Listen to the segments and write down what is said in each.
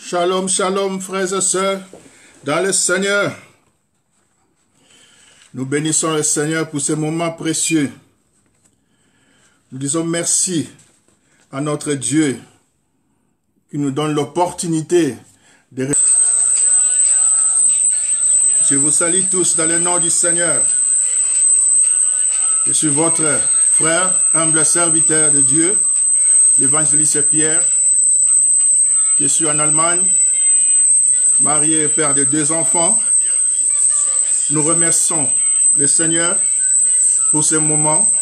Shalom, shalom, frères et sœurs, dans le Seigneur. Nous bénissons le Seigneur pour ces moments précieux. Nous disons merci à notre Dieu qui nous donne l'opportunité de... Je vous salue tous dans le nom du Seigneur. Je suis votre frère, humble serviteur de Dieu, l'évangéliste Pierre. Je suis en Allemagne, marié et père de 2 enfants. Nous remercions le Seigneur pour ce moment.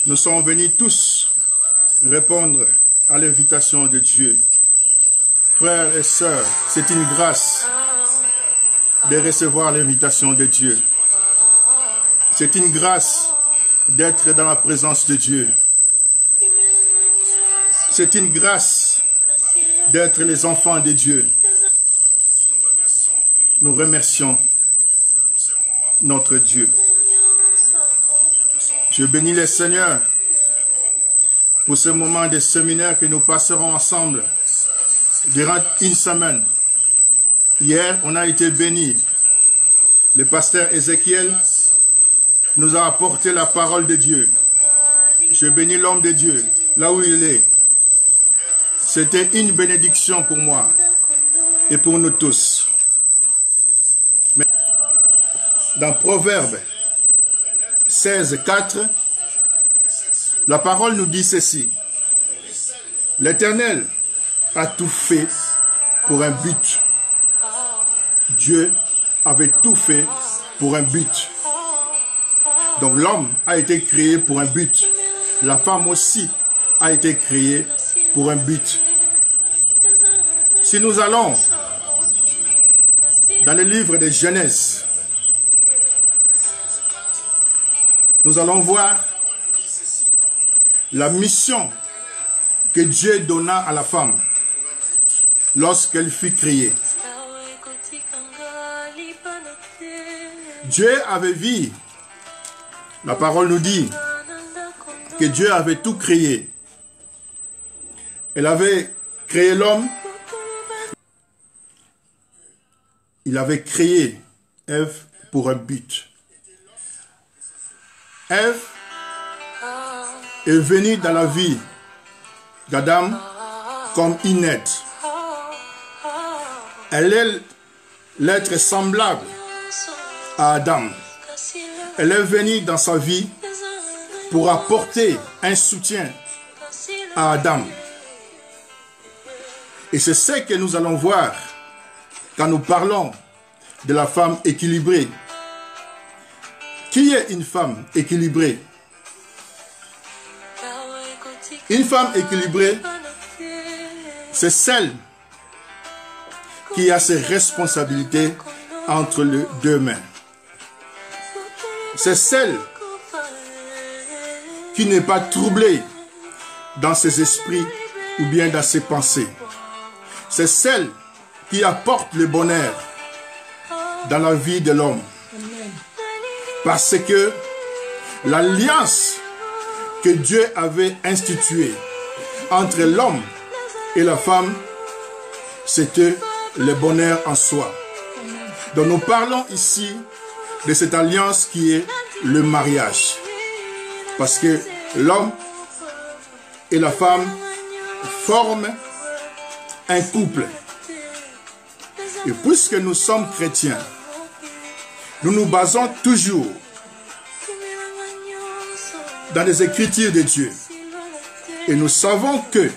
Nous sommes venus tous répondre à l'invitation de Dieu. Frères et sœurs, c'est une grâce de recevoir l'invitation de Dieu. C'est une grâce d'être dans la présence de Dieu. C'est une grâce d'être les enfants de Dieu. Nous remercions notre Dieu. Je bénis le Seigneur pour ce moment de séminaire que nous passerons ensemble durant une semaine. Hier, on a été bénis. Le pasteur Ézéchiel nous a apporté la parole de Dieu. Je bénis l'homme de Dieu, là où il est. C'était une bénédiction pour moi et pour nous tous. Mais dans Proverbe 16, 4, la parole nous dit ceci. L'Éternel a tout fait pour un but. Dieu avait tout fait pour un but. Donc l'homme a été créé pour un but. La femme aussi a été créée pour un but. Si nous allons dans le livre de Genèse, nous allons voir la mission que Dieu donna à la femme lorsqu'elle fut créée. Dieu avait vu, la parole nous dit que Dieu avait tout créé. Elle avait créé l'homme. Il avait créé Ève pour un but. Ève est venue dans la vie d'Adam comme une aide. Elle est l'être semblable à Adam. Elle est venue dans sa vie pour apporter un soutien à Adam. Et c'est ce que nous allons voir quand nous parlons de la femme équilibrée. Qui est une femme équilibrée? Une femme équilibrée, c'est celle qui a ses responsabilités entre les 2 mains. C'est celle qui n'est pas troublée dans ses esprits ou bien dans ses pensées. C'est celle qui apporte le bonheur dans la vie de l'homme. Parce que l'alliance que Dieu avait instituée entre l'homme et la femme, c'était le bonheur en soi. Donc nous parlons ici de cette alliance qui est le mariage. Parce que l'homme et la femme forment un couple. Et puisque nous sommes chrétiens, nous nous basons toujours dans les Écritures de Dieu. Et nous savons que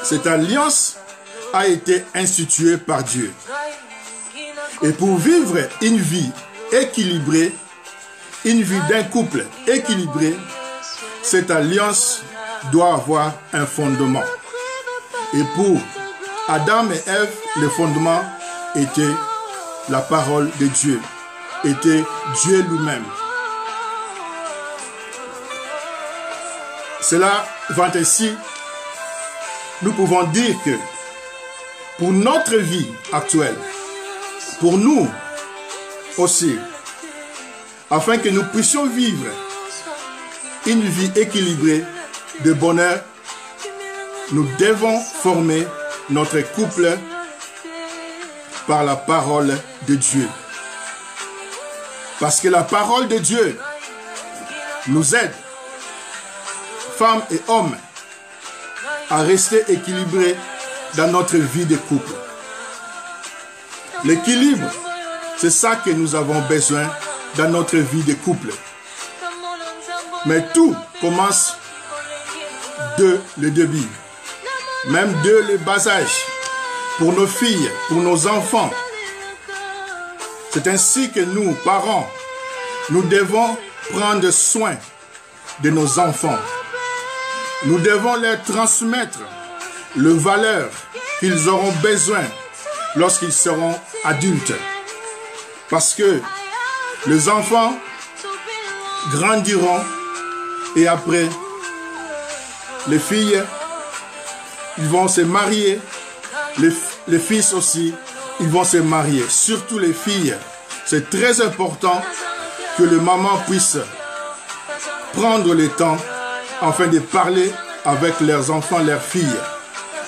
cette alliance a été instituée par Dieu. Et pour vivre une vie équilibrée, une vie d'un couple équilibré, cette alliance doit avoir un fondement. Et pour Adam et Ève, le fondement était la parole de Dieu, était Dieu lui-même. Cela va ainsi, nous pouvons dire que pour notre vie actuelle, pour nous aussi, afin que nous puissions vivre une vie équilibrée de bonheur, nous devons former notre couple par la parole de Dieu. Parce que la parole de Dieu nous aide, femmes et hommes, à rester équilibrés dans notre vie de couple. L'équilibre, c'est ça que nous avons besoin dans notre vie de couple. Mais tout commence de le début, même de le bas âge, pour nos filles, pour nos enfants. C'est ainsi que nous, parents, nous devons prendre soin de nos enfants. Nous devons leur transmettre les valeurs qu'ils auront besoin lorsqu'ils seront adultes. Parce que les enfants grandiront et après, les filles, ils vont se marier. Les fils aussi, ils vont se marier. Surtout les filles. C'est très important que les mamans puissent prendre le temps afin de parler avec leurs enfants, leurs filles,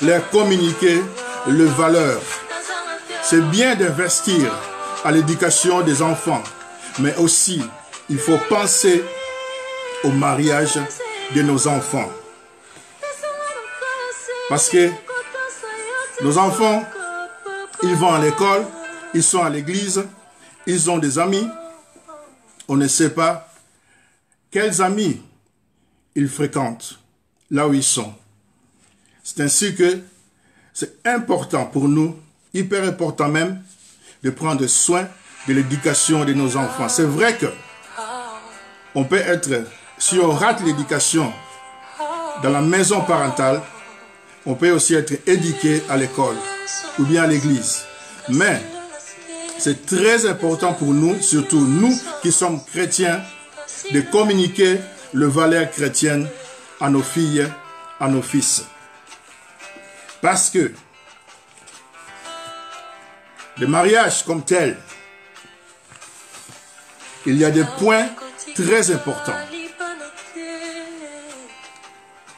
leur communiquer les valeurs. C'est bien d'investir à l'éducation des enfants, mais aussi, il faut penser au mariage de nos enfants. Parce que nos enfants, ils vont à l'école, ils sont à l'église, ils ont des amis. On ne sait pas quels amis ils fréquentent là où ils sont. C'est ainsi que c'est important pour nous, hyper important même, de prendre soin de l'éducation de nos enfants. C'est vrai que on peut être, si on rate l'éducation dans la maison parentale, on peut aussi être éduqué à l'école ou bien à l'église. Mais c'est très important pour nous, surtout nous qui sommes chrétiens, de communiquer les valeurs chrétiennes à nos filles, à nos fils. Parce que le mariage comme tel, il y a des points très importants.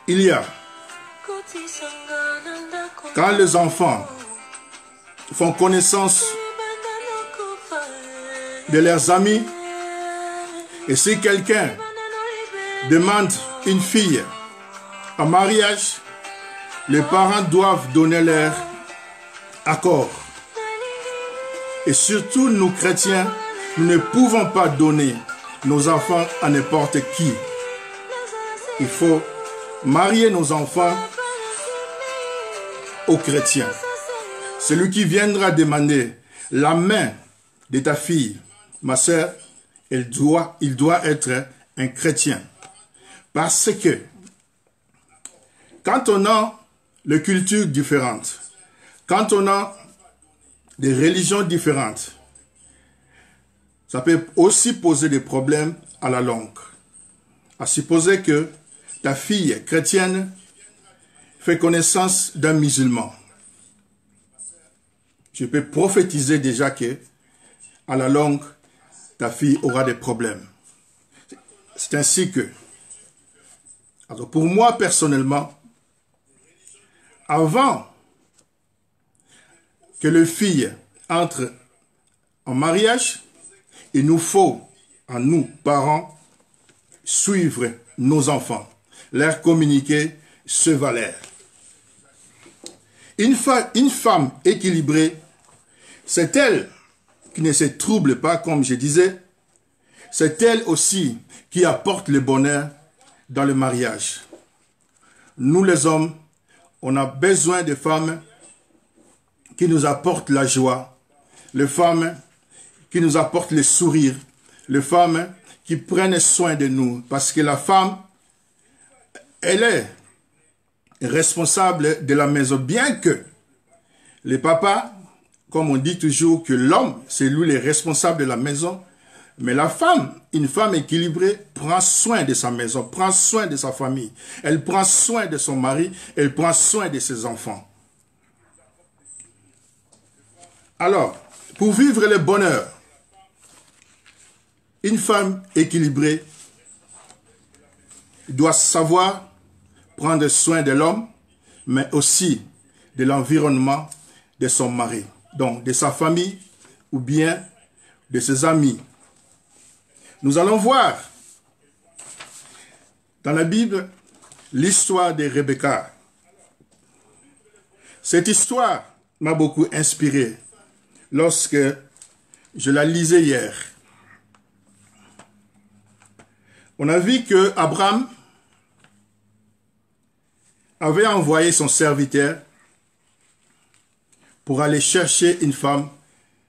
Il y a, quand les enfants font connaissance de leurs amis, et si quelqu'un demande une fille en mariage, les parents doivent donner leur accord. Et surtout, nous chrétiens, nous ne pouvons pas donner nos enfants à n'importe qui. Il faut marier nos enfants aux chrétiens. Celui qui viendra demander la main de ta fille, ma sœur, il doit être un chrétien. Parce que quand on a les cultures différentes, quand on a des religions différentes, ça peut aussi poser des problèmes à la longue. À supposer que ta fille chrétienne fait connaissance d'un musulman. Je peux prophétiser déjà que, à la longue, ta fille aura des problèmes. C'est ainsi que, alors pour moi personnellement, avant que les filles entrent en mariage, il nous faut, à nous, parents, suivre nos enfants, leur communiquer ce valeur. Une femme équilibrée, c'est elle qui ne se trouble pas, comme je disais, c'est elle aussi qui apporte le bonheur dans le mariage. Nous les hommes, on a besoin de femmes qui nous apportent la joie, les femmes qui nous apportent le sourire, les femmes qui prennent soin de nous. Parce que la femme, elle est responsable de la maison. Bien que les papas, comme on dit toujours que l'homme, c'est lui le responsable de la maison, mais la femme, une femme équilibrée, prend soin de sa maison, prend soin de sa famille. Elle prend soin de son mari, elle prend soin de ses enfants. Alors, pour vivre le bonheur, une femme équilibrée doit savoir prendre soin de l'homme, mais aussi de l'environnement de son mari, donc de sa famille ou bien de ses amis. Nous allons voir dans la Bible l'histoire de Rebecca. Cette histoire m'a beaucoup inspiré lorsque je la lisais hier. On a vu que Abraham avait envoyé son serviteur pour aller chercher une femme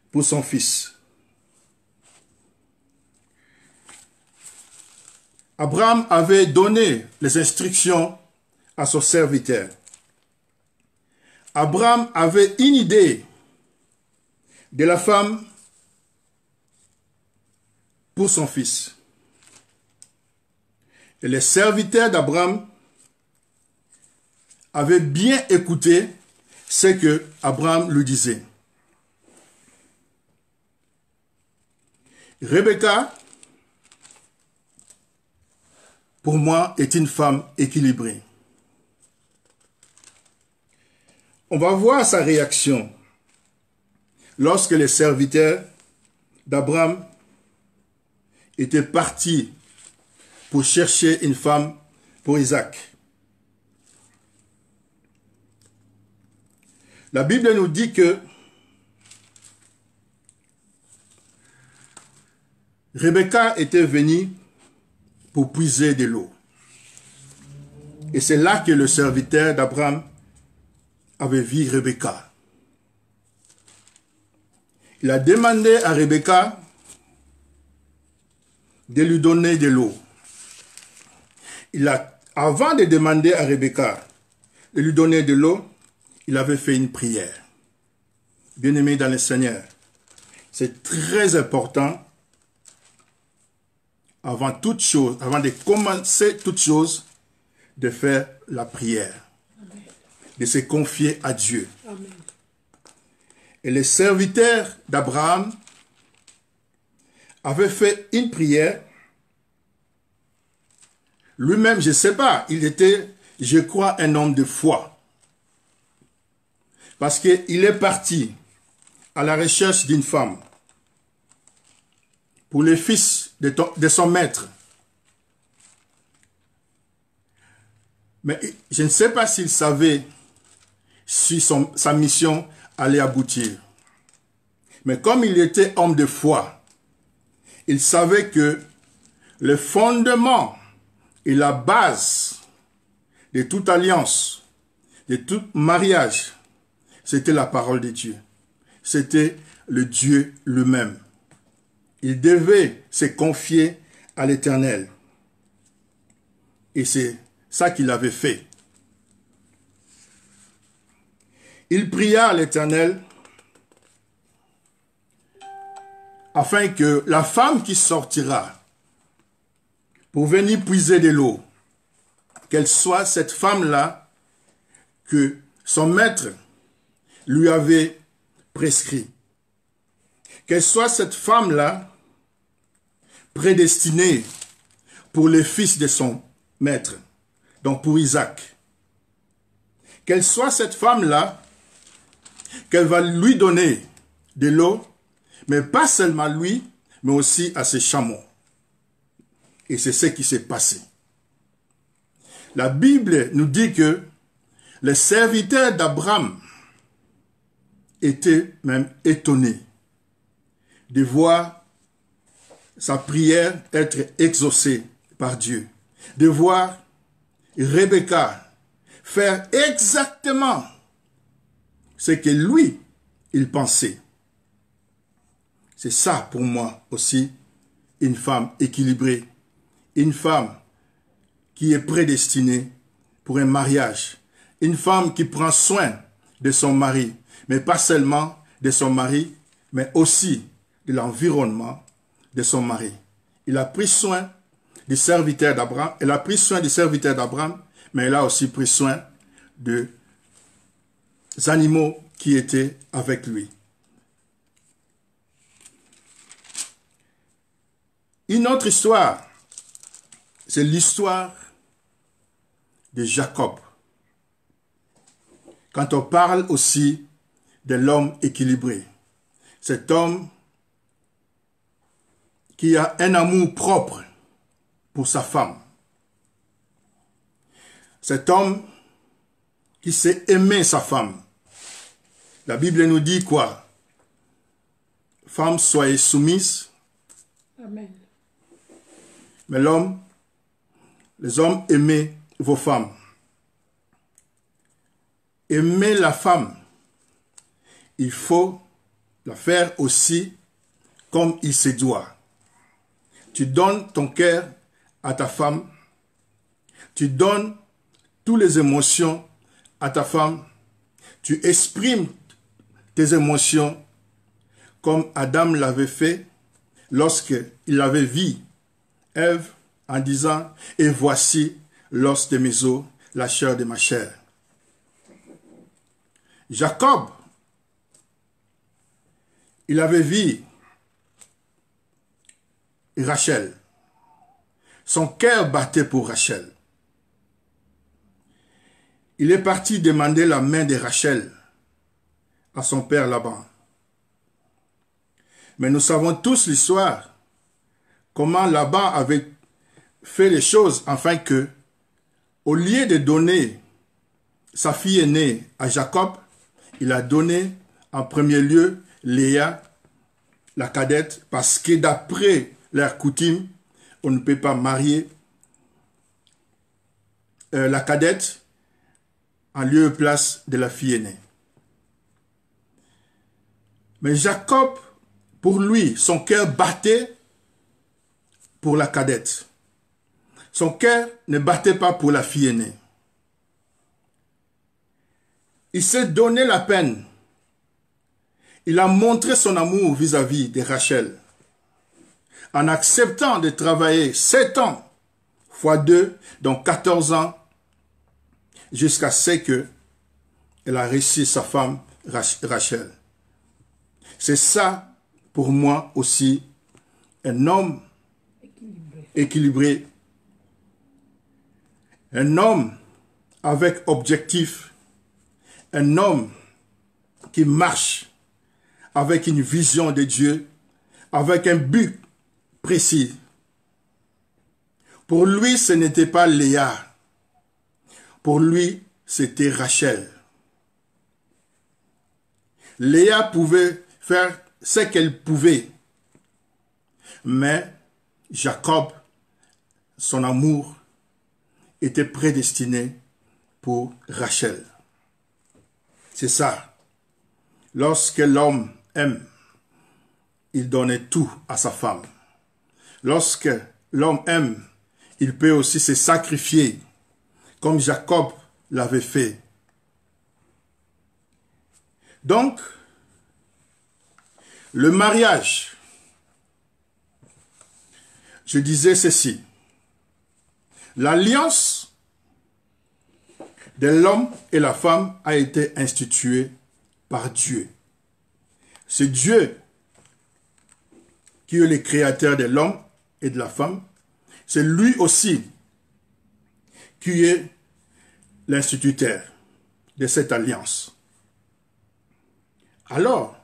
pour son fils. Abraham avait donné les instructions à son serviteur. Abraham avait une idée de la femme pour son fils. Et les serviteurs d'Abraham avaient bien écouté ce que Abraham lui disait. Rebecca, pour moi, est une femme équilibrée. On va voir sa réaction lorsque les serviteurs d'Abraham étaient partis pour chercher une femme pour Isaac. La Bible nous dit que Rebecca était venue pour puiser de l'eau. Et c'est là que le serviteur d'Abraham avait vu Rebecca. Il a demandé à Rebecca de lui donner de l'eau. Avant de demander à Rebecca de lui donner de l'eau, il avait fait une prière. Bien-aimé dans le Seigneur, c'est très important avant toute chose, avant de commencer toute chose, de faire la prière, de se confier à Dieu. Amen. Et les serviteurs d'Abraham avaient fait une prière. Lui-même, je ne sais pas, il était, je crois, un homme de foi. Parce qu'il est parti à la recherche d'une femme pour le fils de son maître. Mais je ne sais pas s'il savait si sa mission allait aboutir. Mais comme il était homme de foi, il savait que le fondement et la base de toute alliance, de tout mariage, c'était la parole de Dieu. C'était le Dieu lui-même. Il devait se confier à l'Éternel. Et c'est ça qu'il avait fait. Il pria à l'Éternel afin que la femme qui sortira pour venir puiser de l'eau, qu'elle soit cette femme-là que son maître lui avait prescrit. Qu'elle soit cette femme-là prédestinée pour le fils de son maître, donc pour Isaac. Qu'elle soit cette femme-là qu'elle va lui donner de l'eau, mais pas seulement lui, mais aussi à ses chameaux. Et c'est ce qui s'est passé. La Bible nous dit que les serviteurs d'Abraham étaient même étonnés de voir sa prière être exaucée par Dieu, de voir Rebecca faire exactement ce que lui, il pensait. C'est ça pour moi aussi une femme équilibrée, une femme qui est prédestinée pour un mariage, une femme qui prend soin de son mari, mais pas seulement de son mari, mais aussi de l'environnement de son mari. Il a pris soin du serviteur d'Abraham, elle a pris soin du serviteur d'Abraham, mais elle a aussi pris soin des animaux qui étaient avec lui. Une autre histoire, c'est l'histoire de Jacob. quand on parle aussi de l'homme équilibré. Cet homme qui a un amour propre pour sa femme. Cet homme qui sait aimer sa femme. La Bible nous dit quoi? Femmes, soyez soumises. Amen. Mais les hommes, aimez vos femmes. Aimer la femme, il faut la faire aussi comme il se doit. Tu donnes ton cœur à ta femme. Tu donnes toutes les émotions à ta femme. Tu exprimes tes émotions comme Adam l'avait fait lorsqu'il avait vu Ève en disant « Et voici l'os de mes os, la chair de ma chair. » Jacob, il avait vu Rachel. Son cœur battait pour Rachel. Il est parti demander la main de Rachel à son père Laban. Mais nous savons tous l'histoire, comment Laban avait fait les choses afin que, au lieu de donner sa fille aînée à Jacob, il a donné en premier lieu Léa, la cadette, parce que d'après leur coutume, on ne peut pas marier la cadette en lieu et place de la fille aînée. Mais Jacob, pour lui, son cœur battait pour la cadette. Son cœur ne battait pas pour la fille aînée. Il s'est donné la peine. Il a montré son amour vis-à-vis de Rachel en acceptant de travailler 7 ans fois 2, donc 14 ans, jusqu'à ce qu'elle a réussi sa femme Rachel. C'est ça, pour moi aussi, un homme équilibré. Un homme avec objectif. Un homme qui marche avec une vision de Dieu, avec un but précis. Pour lui, ce n'était pas Léa. Pour lui, c'était Rachel. Léa pouvait faire ce qu'elle pouvait. Mais Jacob, son amour, était prédestiné pour Rachel. C'est ça. Lorsque l'homme aime, il donne tout à sa femme. Lorsque l'homme aime, il peut aussi se sacrifier, comme Jacob l'avait fait. Donc, le mariage, je disais ceci, l'alliance de l'homme et la femme a été instituée par Dieu. C'est Dieu qui est le créateur de l'homme et de la femme. C'est lui aussi qui est l'instituteur de cette alliance. Alors,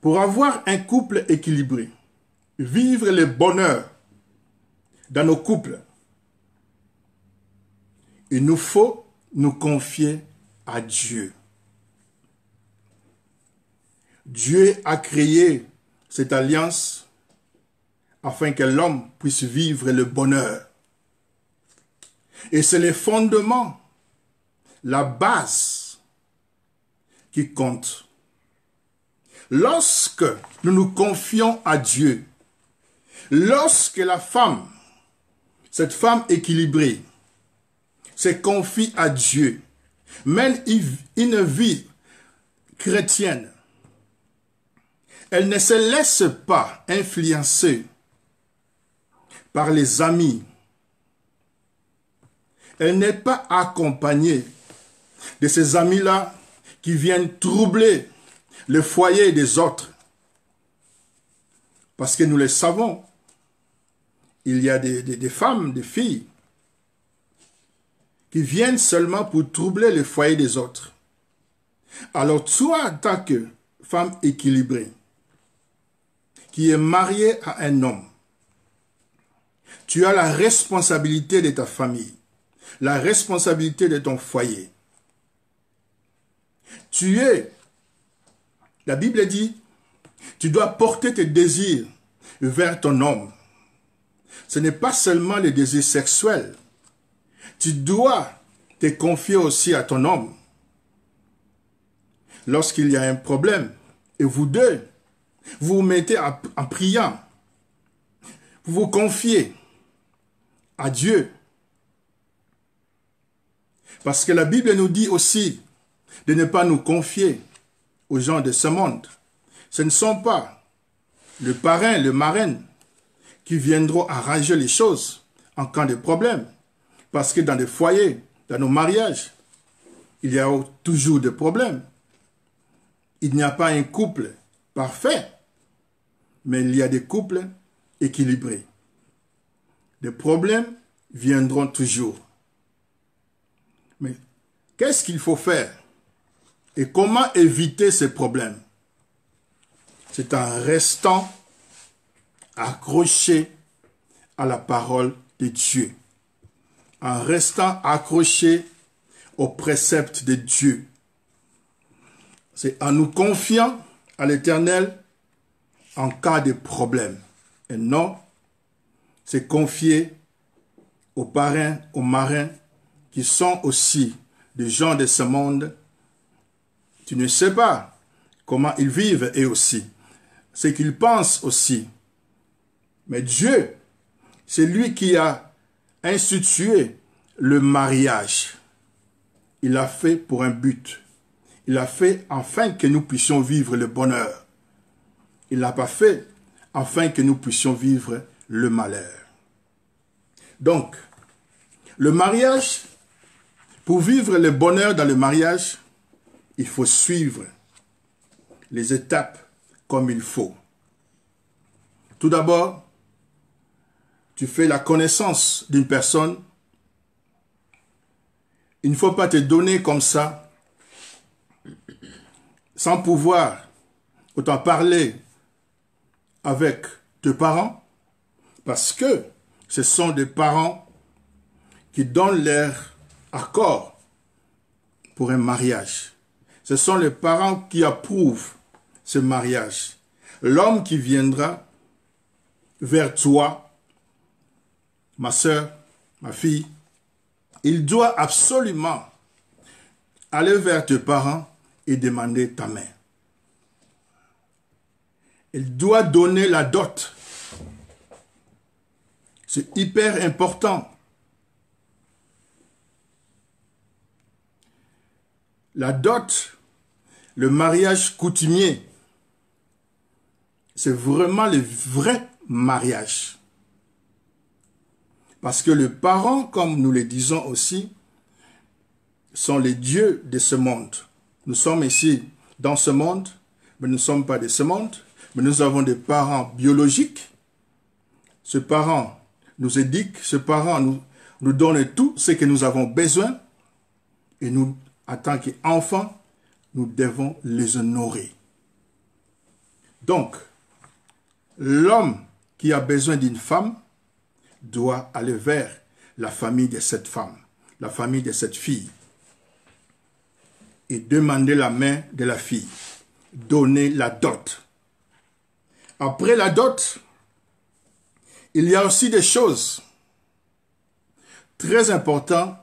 pour avoir un couple équilibré, vivre le bonheur dans nos couples, il nous faut nous confier à Dieu. Dieu a créé cette alliance afin que l'homme puisse vivre le bonheur. Et c'est le fondement, la base qui compte. Lorsque nous nous confions à Dieu, lorsque la femme, cette femme équilibrée, se confie à Dieu, mène une vie chrétienne, elle ne se laisse pas influencer par les amis. Elle n'est pas accompagnée de ces amis-là qui viennent troubler le foyer des autres. Parce que nous le savons, il y a des femmes, des filles, qui viennent seulement pour troubler le foyer des autres. Alors toi, en tant que femme équilibrée, qui est mariée à un homme, tu as la responsabilité de ta famille, la responsabilité de ton foyer. La Bible dit, tu dois porter tes désirs vers ton homme. Ce n'est pas seulement les désirs sexuels. Tu dois te confier aussi à ton homme. Lorsqu'il y a un problème, et vous deux, vous vous mettez en priant, vous vous confiez à Dieu. Parce que la Bible nous dit aussi de ne pas nous confier aux gens de ce monde. Ce ne sont pas le parrain, le marraine qui viendront arranger les choses en cas de problème. Parce que dans les foyers, dans nos mariages, il y a toujours des problèmes. Il n'y a pas un couple parfait, mais il y a des couples équilibrés. Des problèmes viendront toujours. Mais qu'est-ce qu'il faut faire? Et comment éviter ces problèmes? C'est en restant accroché à la parole de Dieu. En restant accroché aux préceptes de Dieu. C'est en nous confiant à l'Éternel en cas de problème. Et non, c'est confier aux parrains, aux marins, qui sont aussi des gens de ce monde. Tu ne sais pas comment ils vivent eux aussi, ce qu'ils pensent aussi. Mais Dieu, c'est lui qui a institué le mariage. Il l'a fait pour un but. Il l'a fait afin que nous puissions vivre le bonheur. Il ne l'a pas fait afin que nous puissions vivre le malheur. Donc, le mariage, pour vivre le bonheur dans le mariage, il faut suivre les étapes comme il faut. Tout d'abord, tu fais la connaissance d'une personne. Il ne faut pas te donner comme ça, sans pouvoir autant parler avec tes parents, parce que ce sont des parents qui donnent leur accord pour un mariage. Ce sont les parents qui approuvent ce mariage. L'homme qui viendra vers toi, ma soeur, ma fille, il doit absolument aller vers tes parents et demander ta main. Il doit donner la dot. C'est hyper important. La dot, le mariage coutumier, c'est vraiment le vrai mariage. Parce que les parents, comme nous le disons aussi, sont les dieux de ce monde. Nous sommes ici dans ce monde, mais nous ne sommes pas de ce monde. Mais nous avons des parents biologiques. Ce parent nous éduque, ce parent nous donne tout ce que nous avons besoin. Et nous, en tant qu'enfants, nous devons les honorer. Donc, l'homme qui a besoin d'une femme doit aller vers la famille de cette femme, la famille de cette fille, et demander la main de la fille, donner la dot. Après la dot, il y a aussi des choses très importantes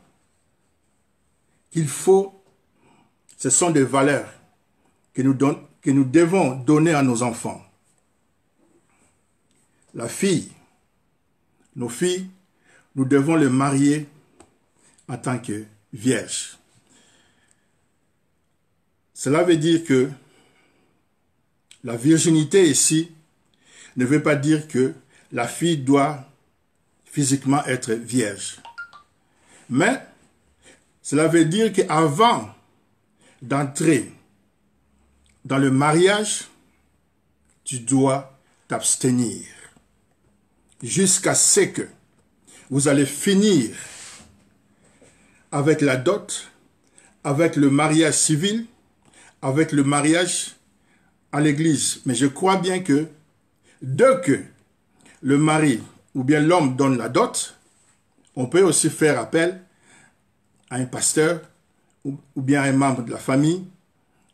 qu'il faut, ce sont des valeurs que nous devons donner à nos enfants. La fille, nos filles, nous devons les marier en tant que vierges. Cela veut dire que la virginité ici ne veut pas dire que la fille doit physiquement être vierge. Mais cela veut dire qu'avant d'entrer dans le mariage, tu dois t'abstenir jusqu'à ce que vous allez finir avec la dot, avec le mariage civil, avec le mariage à l'église. Mais je crois bien que dès que le mari ou bien l'homme donne la dot, on peut aussi faire appel à un pasteur ou bien à un membre de la famille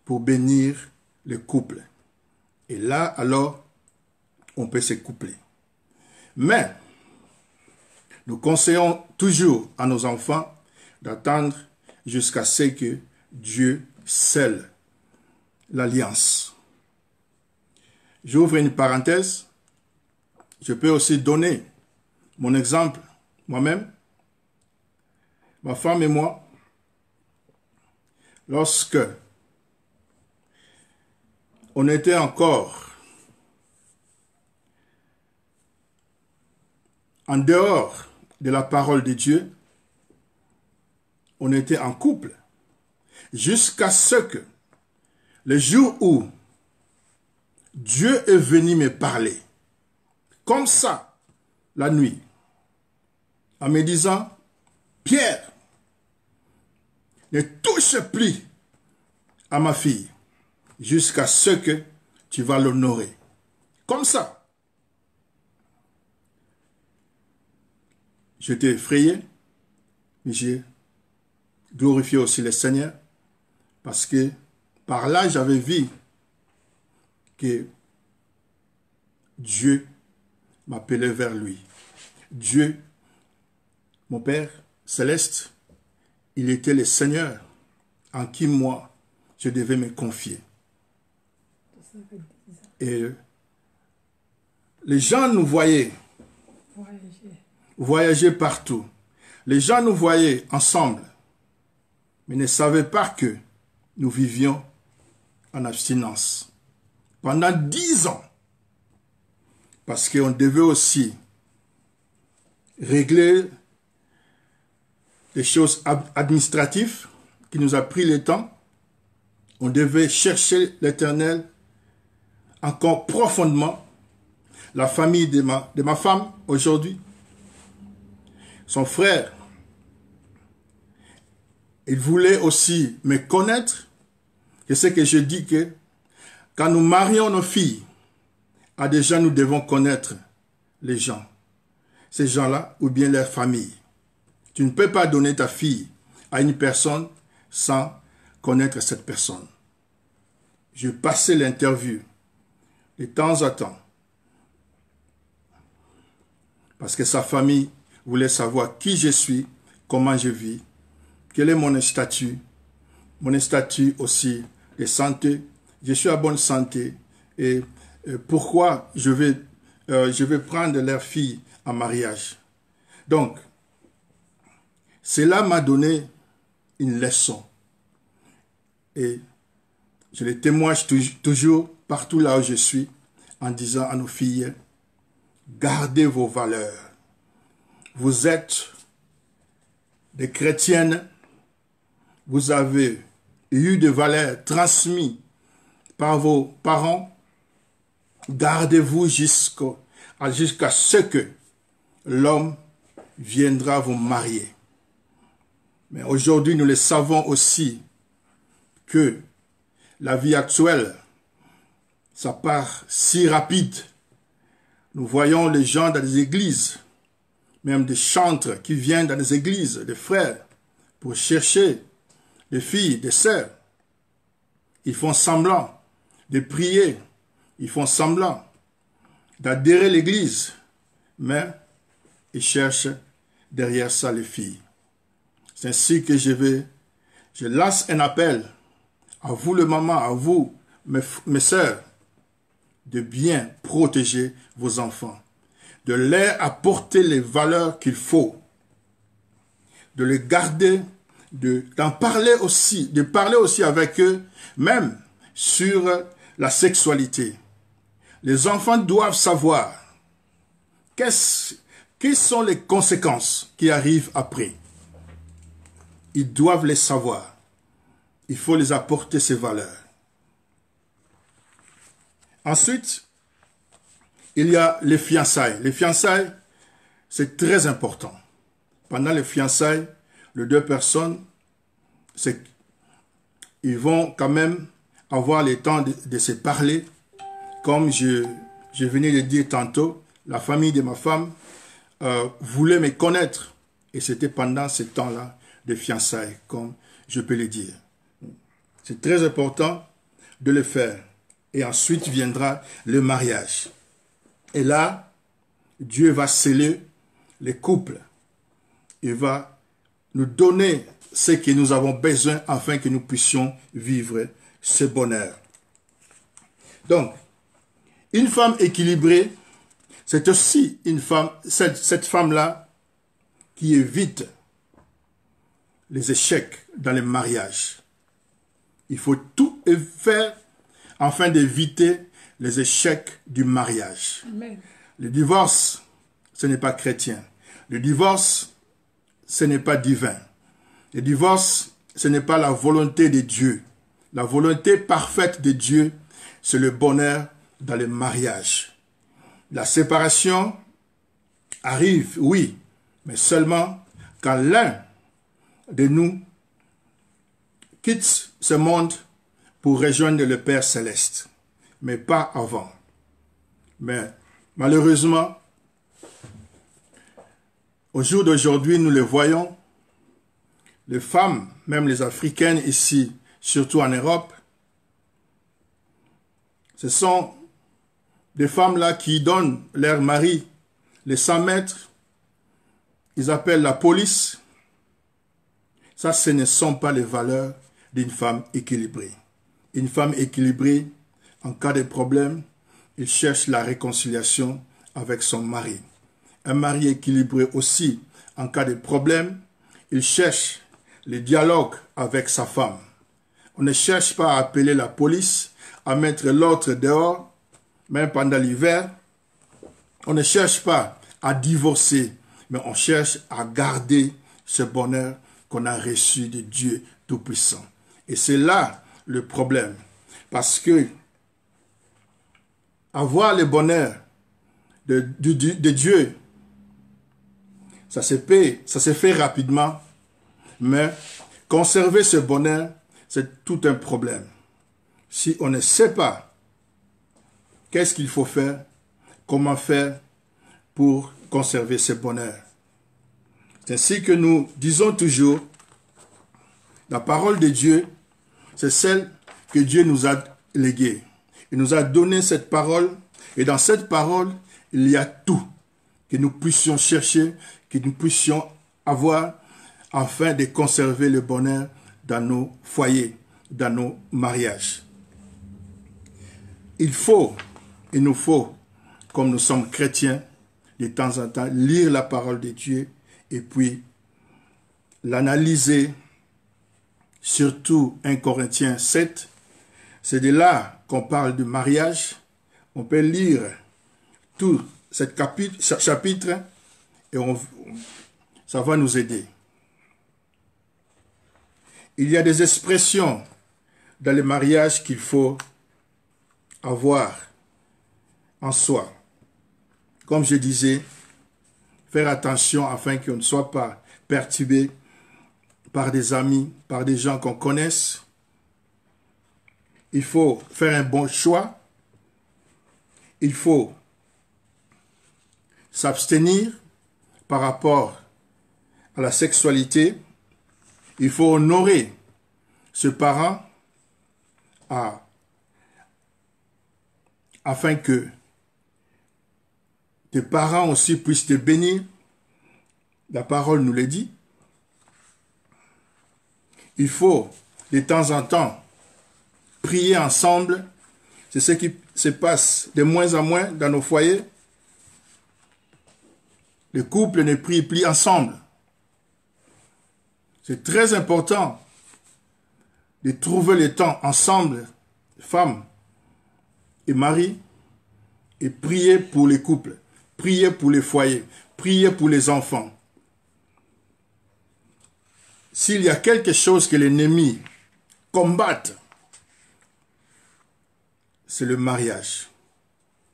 pour bénir le couple. Et là, alors, on peut se coupler. Mais, nous conseillons toujours à nos enfants d'attendre jusqu'à ce que Dieu scelle l'alliance. J'ouvre une parenthèse. Je peux aussi donner mon exemple moi-même. Ma femme et moi, lorsque on était encore en dehors de la parole de Dieu, on était en couple jusqu'à ce que le jour où Dieu est venu me parler, comme ça, la nuit, en me disant, Pierre, ne touche plus à ma fille jusqu'à ce que tu vas l'honorer. Comme ça. J'étais effrayé, mais j'ai glorifié aussi le Seigneur parce que par là, j'avais vu que Dieu m'appelait vers lui. Dieu, mon Père céleste, il était le Seigneur en qui moi, je devais me confier. Et les gens nous voyaient voyager partout. Les gens nous voyaient ensemble, mais ne savaient pas que nous vivions en abstinence pendant 10 ans. Parce qu'on devait aussi régler des choses administratives qui nous a pris le temps. On devait chercher l'Éternel encore profondément. La famille de ma femme aujourd'hui, son frère, il voulait aussi me connaître. C'est ce que je dis que quand nous marions nos filles, à des gens, nous devons connaître les gens. Ces gens-là ou bien leur famille. Tu ne peux pas donner ta fille à une personne sans connaître cette personne. Je passais l'interview de temps en temps parce que sa famille voulait savoir qui je suis, comment je vis, quel est mon statut aussi de santé. Je suis à bonne santé et pourquoi je vais prendre leur fille en mariage. Donc, cela m'a donné une leçon. Et je le témoigne toujours partout là où je suis en disant à nos filles, gardez vos valeurs. Vous êtes des chrétiennes, vous avez eu des valeurs transmises par vos parents. Gardez-vous jusqu'à ce que l'homme viendra vous marier. Mais aujourd'hui, nous le savons aussi que la vie actuelle, ça part si rapide. Nous voyons les gens dans les églises, même des chantres qui viennent dans les églises, des frères, pour chercher des filles, des sœurs. Ils font semblant de prier, ils font semblant d'adhérer à l'église, mais ils cherchent derrière ça les filles. C'est ainsi que je lance un appel à vous les mamans, à vous mes sœurs, de bien protéger vos enfants, de leur apporter les valeurs qu'il faut, de les garder, de parler aussi avec eux, même sur la sexualité. Les enfants doivent savoir quelles sont les conséquences qui arrivent après. Ils doivent les savoir. Il faut les apporter ces valeurs. Ensuite, il y a les fiançailles. Les fiançailles, c'est très important. Pendant les fiançailles, les deux personnes, ils vont quand même avoir le temps de se parler. Comme je venais de dire tantôt, la famille de ma femme voulait me connaître. Et c'était pendant ce temps-là de fiançailles, comme je peux le dire. C'est très important de le faire. Et ensuite viendra le mariage. Et là, Dieu va sceller les couples. Il va nous donner ce que nous avons besoin afin que nous puissions vivre ce bonheur. Donc, une femme équilibrée, c'est aussi une femme, cette femme-là qui évite les échecs dans les mariages. Il faut tout faire afin d'éviter les échecs du mariage. Amen. Le divorce, ce n'est pas chrétien. Le divorce, ce n'est pas divin. Le divorce, ce n'est pas la volonté de Dieu. La volonté parfaite de Dieu, c'est le bonheur dans le mariage. La séparation arrive, oui, mais seulement quand l'un de nous quitte ce monde pour rejoindre le Père Céleste, mais pas avant. Mais malheureusement, au jour d'aujourd'hui, nous le voyons, les femmes, même les Africaines ici, surtout en Europe, ce sont des femmes-là qui donnent leur mari les 100 mètres, ils appellent la police. Ça, ce ne sont pas les valeurs d'une femme équilibrée. Une femme équilibrée, en cas de problème, il cherche la réconciliation avec son mari. Un mari équilibré aussi, en cas de problème, il cherche le dialogue avec sa femme. On ne cherche pas à appeler la police, à mettre l'autre dehors, même pendant l'hiver. On ne cherche pas à divorcer, mais on cherche à garder ce bonheur qu'on a reçu de Dieu Tout-Puissant. Et c'est là le problème. Parce que avoir le bonheur de Dieu, ça se fait rapidement, mais conserver ce bonheur, c'est tout un problème. Si on ne sait pas qu'est-ce qu'il faut faire, comment faire pour conserver ce bonheur. C'est ainsi que nous disons toujours, la parole de Dieu, c'est celle que Dieu nous a léguée. Il nous a donné cette parole, et dans cette parole, il y a tout que nous puissions chercher, que nous puissions avoir, afin de conserver le bonheur dans nos foyers, dans nos mariages. Il nous faut, comme nous sommes chrétiens, de temps en temps, lire la parole de Dieu et puis l'analyser, surtout 1 Corinthiens 7. C'est de là qu'on parle du mariage. On peut lire tout ce chapitre et ça va nous aider. Il y a des expressions dans le mariage qu'il faut avoir en soi. Comme je disais, faire attention afin qu'on ne soit pas perturbé par des amis, par des gens qu'on connaisse. Il faut faire un bon choix. Il faut s'abstenir par rapport à la sexualité. Il faut honorer ce parent afin que tes parents aussi puissent te bénir. La parole nous le dit. Il faut de temps en temps prier ensemble. C'est ce qui se passe de moins en moins dans nos foyers. Les couples ne prient plus ensemble. C'est très important de trouver le temps ensemble, femmes et maris, et prier pour les couples, prier pour les foyers, prier pour les enfants. S'il y a quelque chose que l'ennemi combatte, c'est le mariage.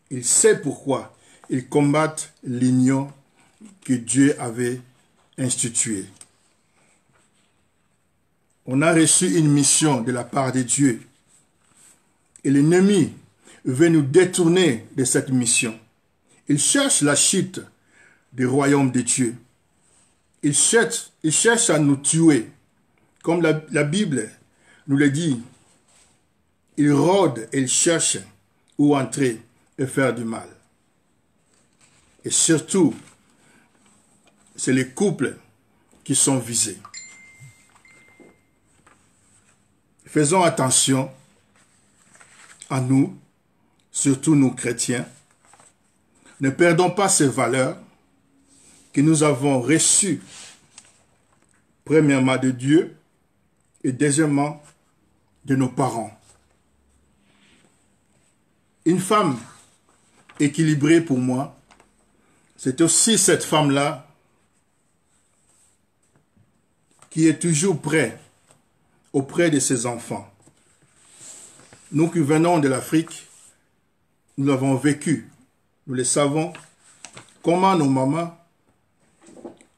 Il sait pourquoi. Il combatte l'union que Dieu avait instituée. On a reçu une mission de la part de Dieu. Et l'ennemi veut nous détourner de cette mission. Il cherche la chute du royaume de Dieu. Il cherche à nous tuer. Comme la Bible nous le dit, il rôde et il cherche où entrer et faire du mal. Et surtout, c'est les couples qui sont visés. Faisons attention à nous, surtout nous chrétiens. Ne perdons pas ces valeurs que nous avons reçues, premièrement de Dieu et deuxièmement de nos parents. Une femme équilibrée pour moi, c'est aussi cette femme-là qui est toujours prête auprès de ses enfants. Nous qui venons de l'Afrique, nous l'avons vécu. Nous le savons, comment nos mamans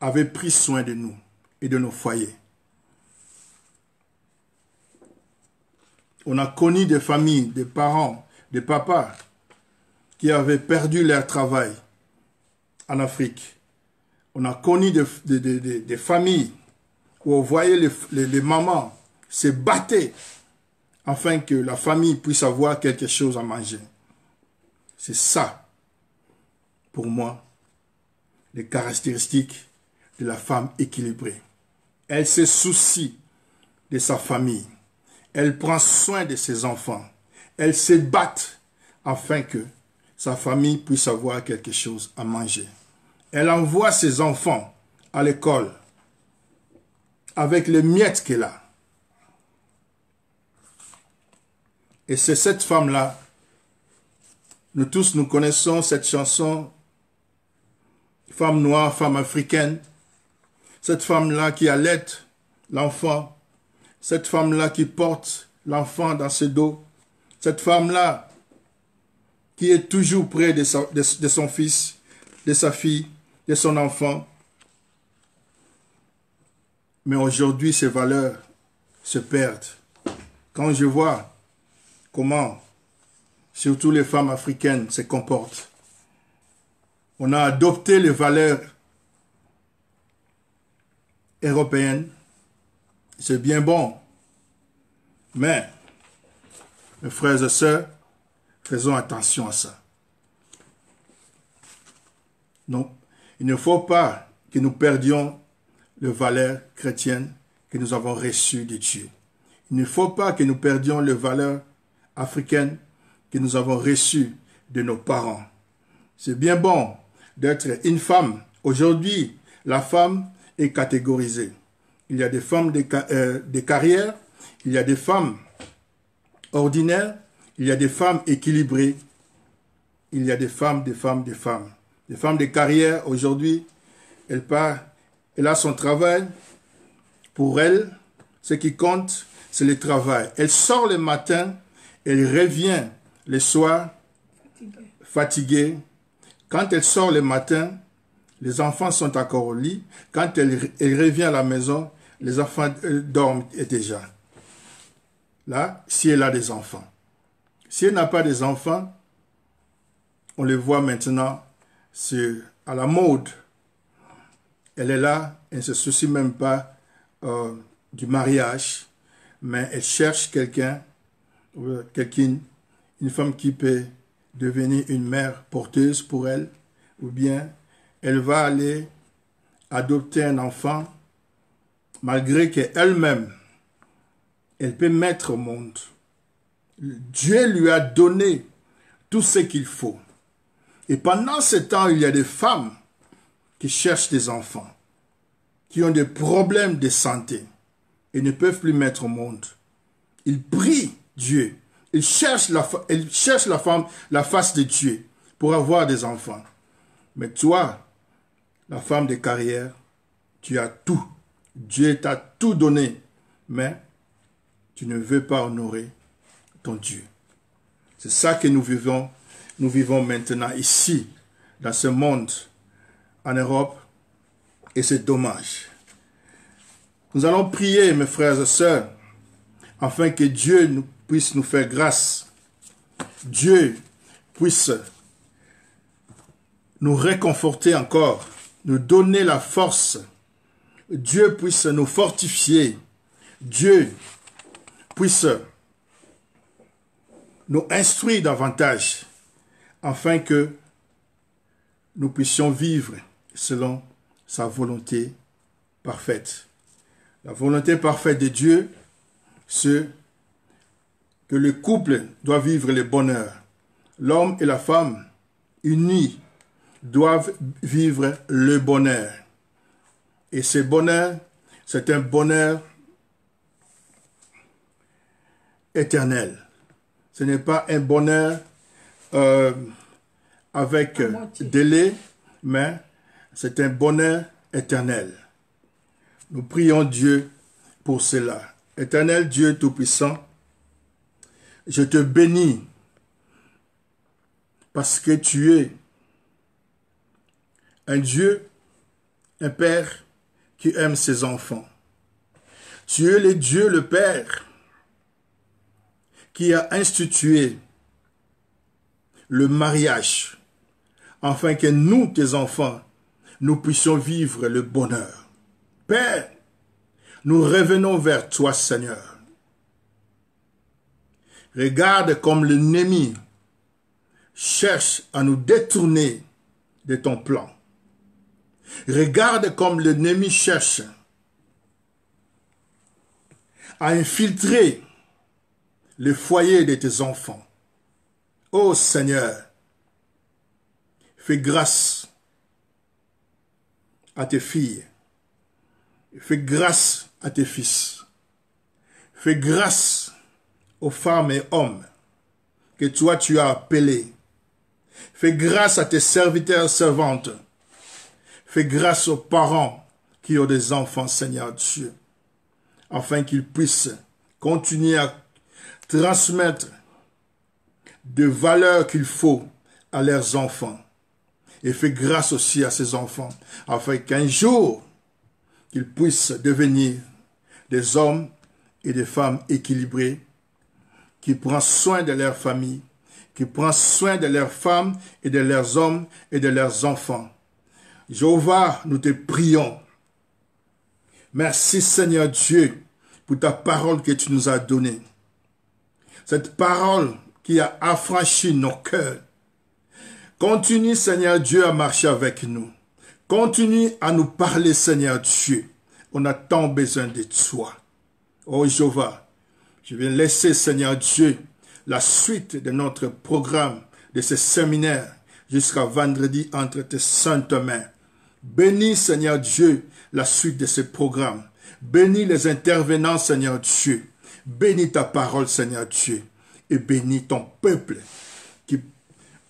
avaient pris soin de nous et de nos foyers. On a connu des familles, des parents, des papas qui avaient perdu leur travail en Afrique. On a connu des familles où on voyait les mamans se battre afin que la famille puisse avoir quelque chose à manger. C'est ça, pour moi, les caractéristiques de la femme équilibrée. Elle se soucie de sa famille. Elle prend soin de ses enfants. Elle se bat afin que sa famille puisse avoir quelque chose à manger. Elle envoie ses enfants à l'école avec les miettes qu'elle a. Et c'est cette femme-là, nous tous nous connaissons cette chanson, femme noire, femme africaine, cette femme-là qui allaite l'enfant, cette femme-là qui porte l'enfant dans ses dos, cette femme-là qui est toujours près de son fils, de sa fille, de son enfant. Mais aujourd'hui, ces valeurs se perdent. Quand je vois comment, surtout les femmes africaines, se comportent, on a adopté les valeurs européennes, c'est bien bon. Mais, mes frères et sœurs, faisons attention à ça. Non, il ne faut pas que nous perdions les valeurs chrétiennes que nous avons reçues de Dieu. Il ne faut pas que nous perdions les valeurs africaines que nous avons reçues de nos parents. C'est bien bon d'être une femme. Aujourd'hui, la femme est catégorisée. Il y a des femmes de carrière, il y a des femmes ordinaires, il y a des femmes équilibrées, il y a des femmes, des femmes, des femmes. Les femmes de carrière, aujourd'hui, elle a son travail. Pour elle, ce qui compte, c'est le travail. Elle sort le matin, elle revient le soir, fatiguée. Quand elle sort le matin, les enfants sont encore au lit. Quand elle revient à la maison, les enfants dorment déjà. Là, si elle a des enfants. Si elle n'a pas des enfants, on le voit maintenant, c'est à la mode. Elle est là, elle ne se soucie même pas du mariage, mais elle cherche quelqu'un, une femme qui peut devenir une mère porteuse pour elle, ou bien elle va aller adopter un enfant, malgré qu'elle-même, elle peut mettre au monde. Dieu lui a donné tout ce qu'il faut. Et pendant ce temps, il y a des femmes qui cherchent des enfants, qui ont des problèmes de santé et ne peuvent plus mettre au monde. Ils prient Dieu. Ils cherchent la face de Dieu pour avoir des enfants. Mais toi, la femme de carrière, tu as tout. Dieu t'a tout donné, mais tu ne veux pas honorer ton Dieu. C'est ça que nous vivons maintenant ici, dans ce monde, en Europe, et c'est dommage. Nous allons prier, mes frères et sœurs, afin que Dieu puisse nous faire grâce. Dieu puisse nous réconforter encore, nous donner la force. Dieu puisse nous fortifier. Dieu puisse nous instruire davantage, afin que nous puissions vivre selon sa volonté parfaite. La volonté parfaite de Dieu, c'est que le couple doit vivre le bonheur. L'homme et la femme, unis, doivent vivre le bonheur. Et ce bonheur, c'est un bonheur éternel. Ce n'est pas un bonheur avec délai, mais c'est un bonheur éternel. Nous prions Dieu pour cela. Éternel Dieu Tout-Puissant, je te bénis parce que tu es un Dieu, un Père qui aime ses enfants. Tu es le Dieu, le Père, qui a institué le mariage, afin que nous, tes enfants, nous puissions vivre le bonheur. Père, nous revenons vers toi, Seigneur. Regarde comme l'ennemi cherche à nous détourner de ton plan. Regarde comme l'ennemi cherche à infiltrer le foyer de tes enfants. Ô Seigneur, fais grâce à tes filles. Fais grâce à tes fils. Fais grâce aux femmes et hommes que toi tu as appelés. Fais grâce à tes serviteurs et servantes. Fais grâce aux parents qui ont des enfants, Seigneur Dieu, afin qu'ils puissent continuer à transmettre des valeurs qu'il faut à leurs enfants. Et fais grâce aussi à ces enfants, afin qu'un jour, qu'ils puissent devenir des hommes et des femmes équilibrés, qui prennent soin de leur famille, qui prennent soin de leurs femmes et de leurs hommes et de leurs enfants. Jéhovah, nous te prions. Merci Seigneur Dieu pour ta parole que tu nous as donnée. Cette parole qui a affranchi nos cœurs. Continue Seigneur Dieu à marcher avec nous. Continue à nous parler Seigneur Dieu. On a tant besoin de toi. Oh Jéhovah, je vais laisser Seigneur Dieu la suite de notre programme, de ce séminaire, jusqu'à vendredi entre tes saintes mains. Bénis, Seigneur Dieu, la suite de ce programme. Bénis les intervenants, Seigneur Dieu. Bénis ta parole, Seigneur Dieu. Et bénis ton peuple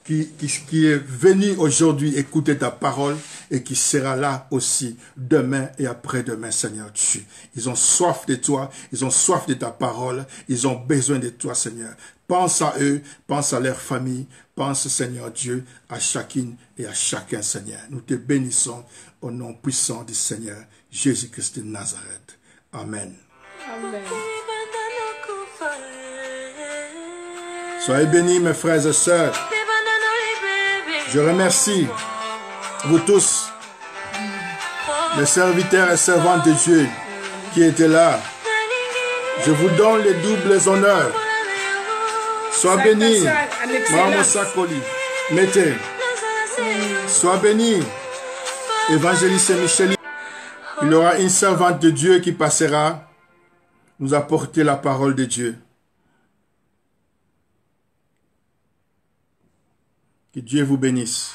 qui est venu aujourd'hui écouter ta parole et qui sera là aussi demain et après-demain, Seigneur Dieu. Ils ont soif de toi, ils ont soif de ta parole, ils ont besoin de toi, Seigneur. Pense à eux, pense à leur famille, pense, Seigneur Dieu, à chacune et à chacun, Seigneur. Nous te bénissons au nom puissant du Seigneur Jésus-Christ de Nazareth. Amen. Amen. Soyez bénis, mes frères et sœurs. Je remercie vous tous, les serviteurs et servantes de Dieu qui étaient là. Je vous donne les doubles honneurs. Sois béni, Maman Sakoli, mettez. Sois béni, évangéliste Michel. Il y aura une servante de Dieu qui passera nous apporter la parole de Dieu. Que Dieu vous bénisse.